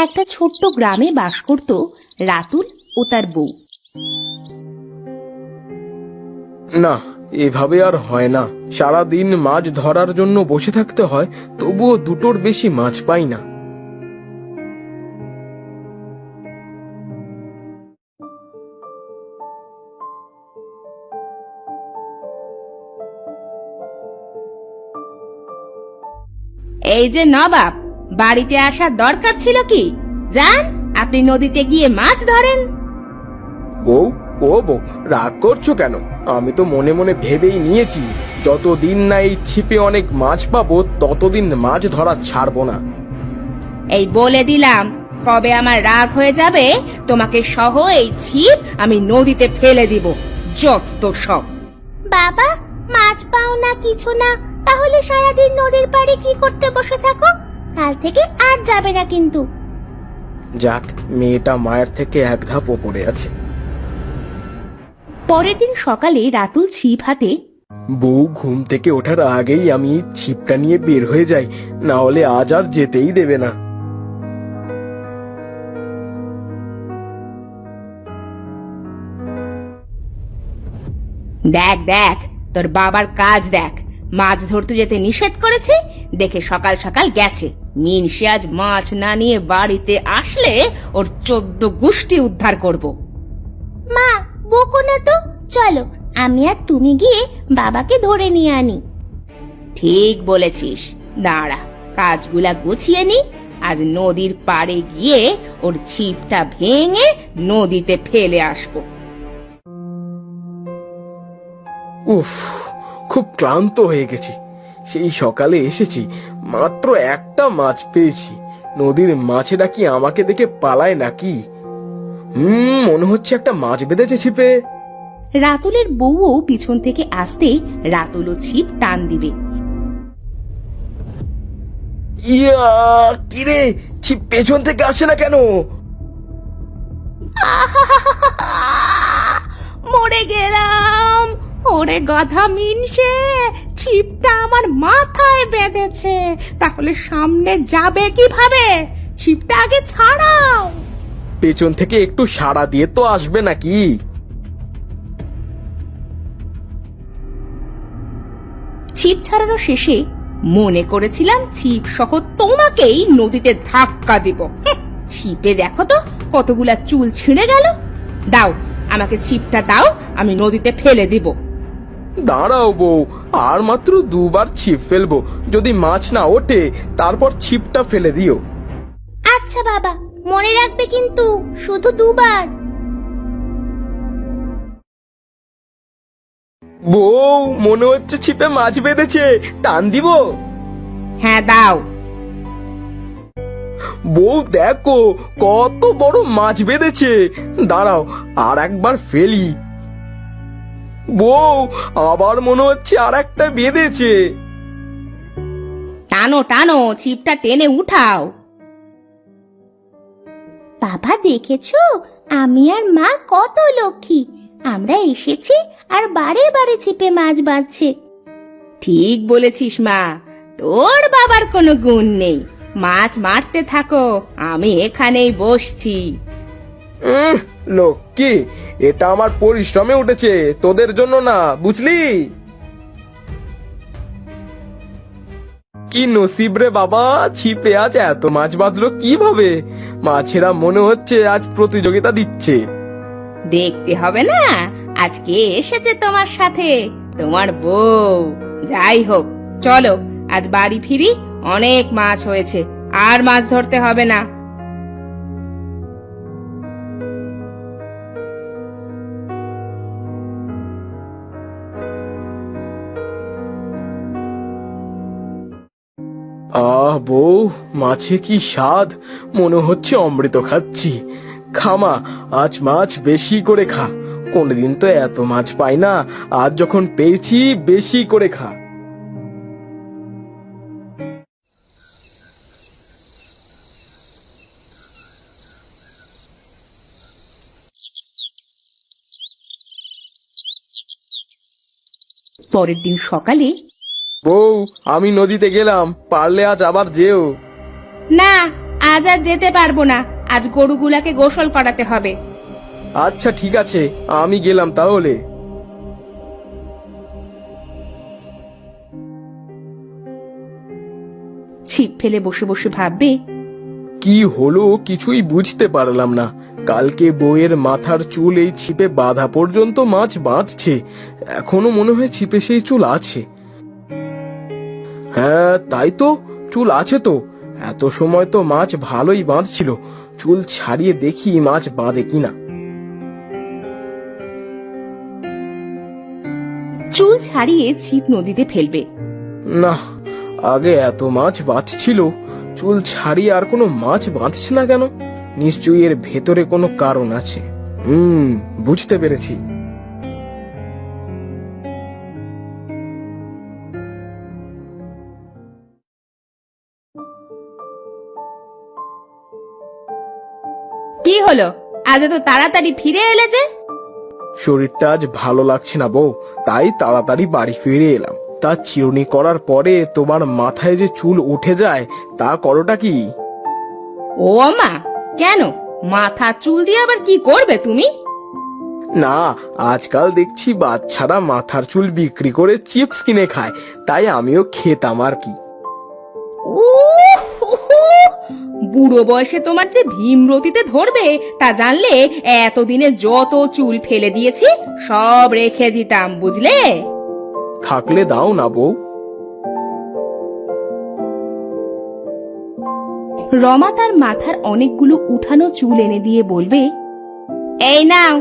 একটা ছোট্ট গ্রামে বাস করত রাতুল ও তার বউ। না, এভাবে আর হয় না। সারাদিন মাছ ধরার জন্য বসে থাকতে হয়, তবুও দুটোর বেশি মাছ পাই না। এই যে নবাব, বাড়িতে আসার দরকার ছিল কি? যান, আপনি নদীতে গিয়ে মাছ ধরেন। বউ, ও বউ, রাগ করছো কেন? আমি তো মনে মনে ভেবেই নিয়েছি, যতদিন না এই ছিপে অনেক মাছ পাবো ততদিন মাছ ধরা ছাড়বো না। এই বলে দিলাম, কবে আমার রাগ হয়ে যাবে তোমাকে সহ এই ছিপ আমি নদীতে ফেলে দিব। যত সব। বাবা, মাছ পাও না কিছু না, তাহলে সারাদিন নদীর পাড়ে কি করতে বসে থাকো? কাল থেকে আর যাবে না কিন্তু। যাক, মেয়েটা মায়ের থেকে এক ধাপ ওপরে আছে। পরের দিন সকালে রাতুল ছিপ হাতে। বউ ঘুম থেকে ওঠার আগেই আমি ছিপটা নিয়ে বের হয়ে যাই, না হলে আজ আর যেতেই দেবে না। দেখ দেখ, তোর বাবার কাজ দেখ। মাছ ধরতে যেতে নিষেধ করেছে, দেখে সকাল সকাল গেছে। মিনসে আজ মাছ না নিয়ে বাড়িতে আসলে ওর 14 গোষ্ঠী উদ্ধার করব। মা, বকো না তো, চলো আমি আর তুমি গিয়ে বাবাকে ধরে নিয়ে আনি। ঠিক বলেছিস, দাঁড়া কাজগুলা গুছিয়ে নি। আজ নদীর পাড়ে গিয়ে ওর ছিপটা ভেঙে নদীতে ফেলে আসবো। উফ, খুব ক্লান্ত হয়ে গেছি। সেই সকালে এসেছি, মাত্র একটা মাছ পেয়েছি। নদীর মাছেরা কি আমাকে দেখে পালায় নাকি? মনে হচ্ছে একটা মাছ বেঁধেছে ছিপে। রাতুলের বউও পিছন থেকে আসতেই রাতুলও ছিপ টান দিবে। ইয়া, কিরে, ছিপ পেছন থেকে আসে না কেন? মরে গেলাম। ওরে গাধা মিনসে, ছিপটা আমার মাথায় বেঁধেছে, তাহলে সামনে যাবে কিভাবে? ছিপটা আগে ছাড়াও। পেছন থেকে একটু সাড়া দিয়ে তো আসবে নাকি? ছিপ ছাড়ানো শেষে মনে করেছিলাম ছিপ সহ তোমাকেই নদীতে ধাক্কা দিব। ছিপে দেখো তো কতগুলা চুল ছিঁড়ে গেল। দাও আমাকে ছিপটা দাও, আমি নদীতে ফেলে দিব। দাঁড়াও বউ, আর মাত্র দুবার ছিপ ফেলবো। যদি মাছ না ওঠে তারপর ছিপটা ফেলে দিও। আচ্ছা বাবা, মনে রাখবে কিন্তু, শুধু দুবার। বউ, মনে হচ্ছে ছিপে মাছ বেঁধেছে, টান দিব? হ্যাঁ দাও। বউ দেখো কত বড় মাছ বেঁধেছে। দাঁড়াও আর একবার ফেলি। বউ, আবার মনে হচ্ছে আর একটা বেঁধেছে। টানো টানো, ছিপটা টেনে উঠাও। বাবা দেখেছো, আমি আর মা কত লক্ষ্মী। আমরা এসেছি আর বারে বারে ছিপে মাছ বাঁধছে। ঠিক বলেছিস মা, তোর বাবার কোনো গুণ নেই। মাছ মারতে থাকো, আমি এখানেই বসছি। লক্ষ্মী, এটা আমার পরিশ্রমে উঠেছে, তোদের জন্য না, বুঝলি? কি নসিব রে বাবা, ছিপে আজ এত মাছ বাঁধলো কিভাবে? মাছেরা মনে হচ্ছে আজ প্রতিযোগিতা দিচ্ছে। দেখতে হবে না, আজকে এসেছে তোমার সাথে তোমার বউ। যাই হোক, চলো আজ বাড়ি ফিরি। অনেক মাছ হয়েছে, আর মাছ ধরতে হবে না। আহ বউ, মাছে কি স্বাদ, মনে হচ্ছে অমৃত খাচ্ছি। খামা, আজ মাছ বেশি করে খা। কোনদিন তো এত মাছ পাই না, আজ যখন পেয়েছি বেশি করে খা। পরের দিন সকালে। বউ, আমি নদীতে গেলাম, পারলে আজ আবার যেও। না, আজ আর যেতে পারবো না, আজ গরুগুলাকে গোসল করাতে হবে। আচ্ছা ঠিক আছে, আমি গেলাম তাহলে। ছিপ ফেলে বসে বসে ভাববে, কি হলো কিছুই বুঝতে পারলাম না। কালকে বউয়ের মাথার চুল এই ছিপে বাঁধা পর্যন্ত মাছ বাঁধছে, এখনো মনে হয় ছিপে সেই চুল আছে। হ্যাঁ তাই তো, চুল আছে তো। এত সময় তো মাছ ভালোই বাঁধছিল, চুল ছাড়িয়ে দেখি মাছ বাঁধে কিনা। চুল ছাড়িয়ে ছিপ নদীতে ফেলবে। না, আগে এত মাছ বাঁধছিল, চুল ছাড়িয়ে আর কোনো মাছ বাঁধছে না কেন? নিশ্চয়ই এর ভেতরে কোনো কারণ আছে। বুঝতে পেরেছি। কি হলো, আজ এত তাড়াতাড়ি ফিরে এলে যে? শরীরটা আজ ভালো লাগছে না বউ, তাই তাড়াতাড়ি বাড়ি ফিরে এলাম। তা চিরুনি করার পরে তোমার মাথায় যে চুল উঠে যায়, তা করোটা কি? ও মা, কেন? মাথা চুল দিয়ে আবার কি করবে তুমি? না, আজকাল দেখছি বাচ্চারা মাথার চুল বিক্রি করে চিপস কিনে খায়, তাই আমিও খেতাম আর কি। বুড়ো বয়সে তোমার যে ভীমরতিতে ধরবে তা জানলে এতদিনে যত চুল ফেলে দিয়েছি সব রেখে দিতাম, বুঝলে? থাকলে দাও না বউ। রমা তার মাথার অনেকগুলো উঠানো চুল এনে দিয়ে বলবে, এই নাও,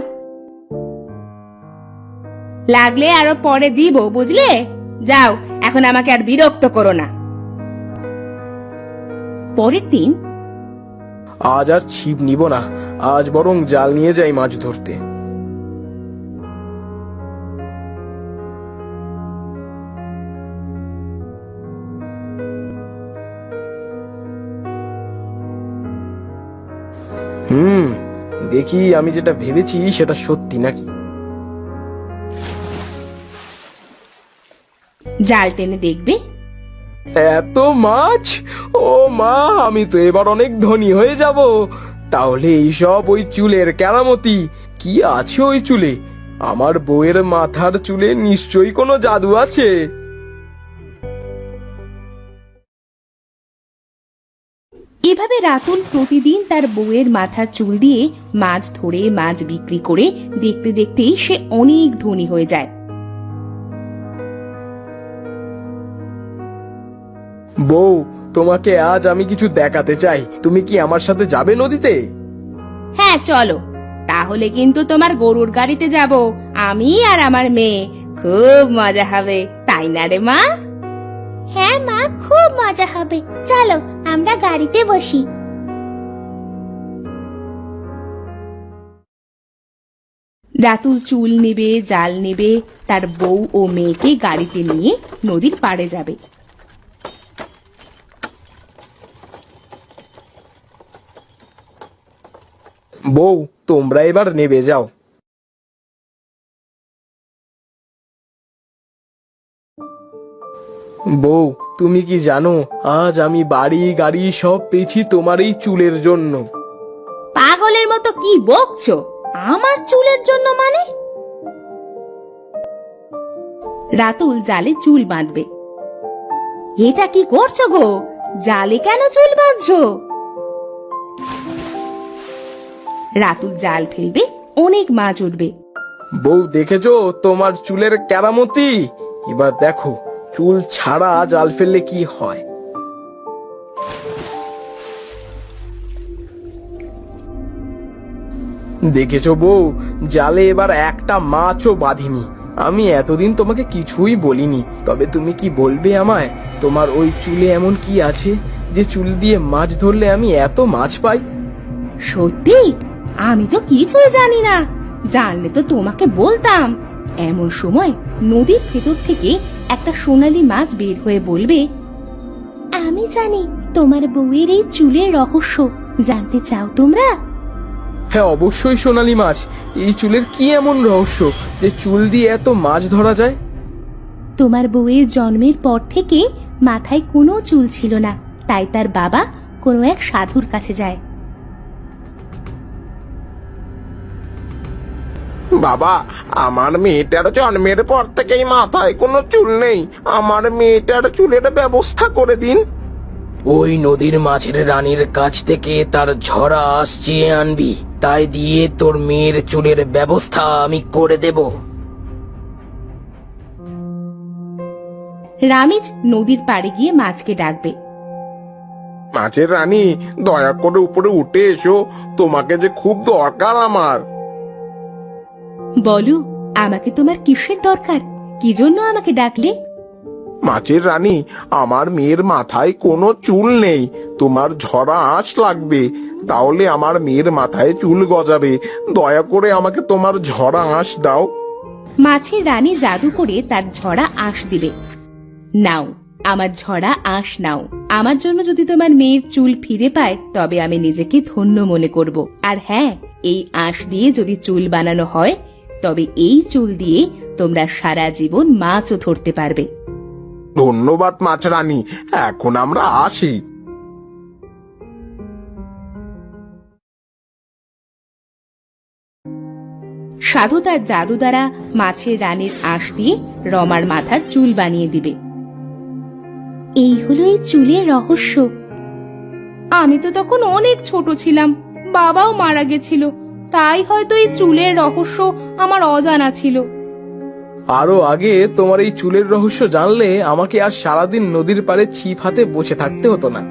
লাগলে আরো পরে দিব, বুঝলে? যাও, এখন আমাকে আর বিরক্ত করো না। পরের দিন, আজ আর ছিপ নিব না, আজ বরং জাল নিয়ে যাই মাছ ধরতে। দেখি আমি যেটা ভেবেছি সেটা সত্যি নাকি। জাল টেনে দেখবে এত মাছ! ও মা, আমি তো এবার অনেক ধনী হয়ে যাব। তাহলে এইসব ওই চুলের কেরামতি। কি আছে ওই চুলে? আমার বউয়ের মাথার চুলে নিশ্চয়ই কোনো জাদু আছে। এভাবে রাতুল প্রতিদিন তার বউয়ের মাথার চুল দিয়ে মাছ ধরে মাছ বিক্রি করে দেখতে দেখতেই সে অনেক ধনী হয়ে যায়। বউ, তোমাকে আজ আমি কিছু দেখাতে চাই, তুমি কি আমার সাথে যাবে নদীতে? হ্যাঁ চলো, তাহলে কিন্তু তোমার গরুর গাড়িতে যাব, আমি আর আমার মেয়ে। খুব মজা হবে, তাই না রে মা? হ্যাঁ মা, খুব মজা হবে, চলো আমরা গাড়িতে বসি। রাতুল চুল নেবে, জাল নেবে, তার বউ ও মেয়েকে গাড়িতে নিয়ে নদীর পাড়ে যাবে। বউ, তোমরা এবার নেবে যাও। বউ, তুমি কি জানো, আজ আমি বাড়ি গাড়ি সব পেয়েছি তোমার এই চুলের জন্য। পাগলের মতো কি বকছো? আমার চুলের জন্য মানে? রাতুল জালে চুল বাঁধবে। এটা কি করছো গো? জালে কেন চুল বাঁধছো? রাতুল জাল ফেলবে, অনেক মাছ উঠবে। বউ, দেখেছো তোমার চুলের কেরামতি? এবার দেখো চুল ছাড়া জাল ফেললে কি হয়। দেখেছো বউ, জালে এবার একটা মাছও বাঁধিনি। আমি এতদিন তোমাকে কিছুই বলিনি, তবে তুমি কি বলবে আমায়, তোমার ওই চুলে এমন কি আছে যে চুল দিয়ে মাছ ধরলে আমি এত মাছ পাই? সত্যি? আমি তো কিছুই জানি না, জানলে তো তোমাকে বলতাম। এমন সময় নদীর ভেতর থেকে একটা সোনালী মাছ বের হয়ে বলবে, আমি জানি তোমার বউয়ের এই চুলের রহস্য, জানতে চাও তোমরা? হ্যাঁ অবশ্যই সোনালী মাছ, এই চুলের কি এমন রহস্য যে চুল দিয়ে এত মাছ ধরা যায়? তোমার বউয়ের জন্মের পর থেকে মাথায় কোনো চুল ছিল না, তাই তার বাবা কোনো এক সাধুর কাছে যায়। বাবা, আমার মেয়েটার জন্মের পর থেকেই মাথায় কোনো চুল নেই। আমার মেয়েটার চুলের ব্যবস্থা করে দিন। ওই নদীর মাছের রানীর কাছ থেকে তার ঝরা আঁশ চেয়ে আনবি, তাই দিয়ে তোর মেয়ের চুলের ব্যবস্থা আমি করে দেব। রামিজ নদীর পাড়ে গিয়ে মাছকে ডাকবে। মাছের রানী, দয়া করে উপরে উঠে এসো, তোমাকে যে খুব দরকার আমার। বলো, আমাকে তোমার কিসের দরকার? কি জন্য আমাকে ডাকলে? মাছের রানী, আমার মেয়ের মাথায় কোনো চুল নেই, তোমার ঝরা আঁশ লাগবে, তাহলে আমার মেয়ের মাথায় চুল গজাবে। দয়া করে আমাকে তোমার ঝরা আঁশ দাও। মাছের রানী জাদু করে তার ঝরা আঁশ দিবে। নাও, আমার ঝরা আঁশ নাও। আমার জন্য যদি তোমার মেয়ের চুল ফিরে পায় তবে আমি নিজেকে ধন্য মনে করব। আর হ্যাঁ, এই আঁশ দিয়ে যদি চুল বানানো হয় তবে এই চুল দিয়ে তোমরা সারা জীবন মাছও ধরতে পারবে। ধন্যবাদ মাছ রানী, এখন আমরা আসি। সাধু তার জাদু দ্বারা মাছের রানীর আঁশ দিয়ে রমার মাথার চুল বানিয়ে দিবে। এই হলো এই চুলের রহস্য। আমি তো তখন অনেক ছোট ছিলাম, বাবাও মারা গেছিল, তাই হয়তো এই চুলের রহস্য আমার অজানা ছিল। আরো আগে তোমার এই চুলের রহস্য জানলে আমাকে আর সারাদিন নদীর পাড়ে ছিপ হাতে বসে থাকতে হতো না।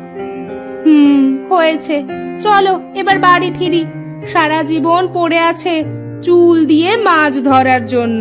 হয়েছে, চলো এবার বাড়ি ফিরি। সারা জীবন পড়ে আছে চুল দিয়ে মাছ ধরার জন্য।